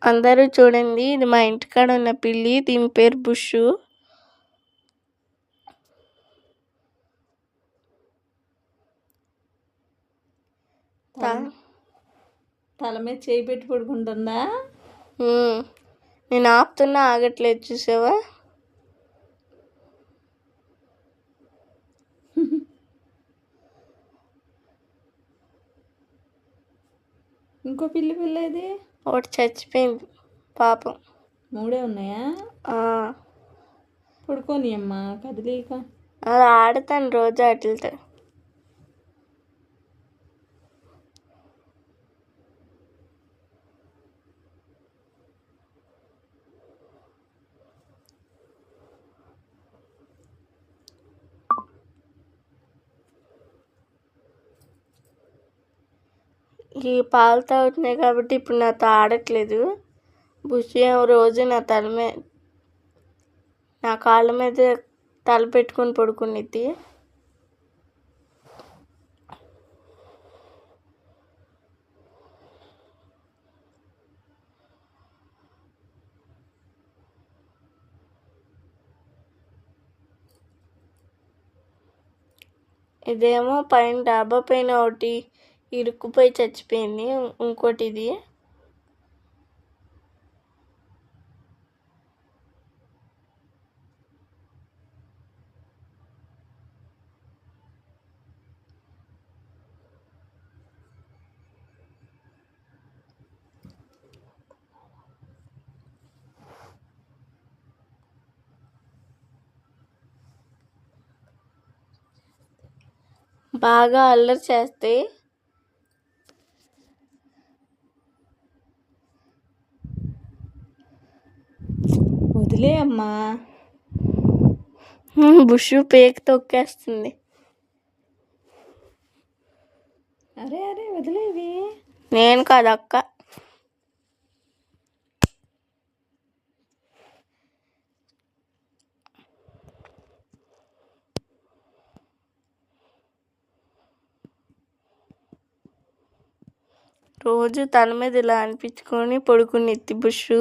అందరూ చూడండి, ఇది మా ఇంటికాడ ఉన్న పిల్లి. దీని పేరు బుషు. తల మీద చేయి పెట్టి పడుకుంటుందా? నేను ఆపుతున్నా ఆగట్లేదు, చూసావా? ఇంకో పిల్ల ఇది ఒకటి చచ్చిపోయింది పాపం. 3 ఉన్నాయా? పడుకోని అమ్మా, కదిలీక. అది ఆడతాను రోజు వాటితో. ఈ పాలు తాగుతున్నాయి కాబట్టి ఇప్పుడు నాతో ఆడట్లేదు. బుషి రోజు నా కాళ్ళ మీద తల పెట్టుకొని పడుకునేది. ఇదేమో పైన డాబా పైన ఒకటి ఇరుక్కుపోయి చచ్చిపోయింది. ఇంకోటి ఇది. బాగా అల్లరి చేస్తాయి. వదిలే అమ్మా. బుషు పేక తొక్కేస్తుంది. అరే వదిలేవి. నేను కాదు, అక్క. రోజు తల మీద ఇలా అనిపించుకొని పడుకునేది బుషు.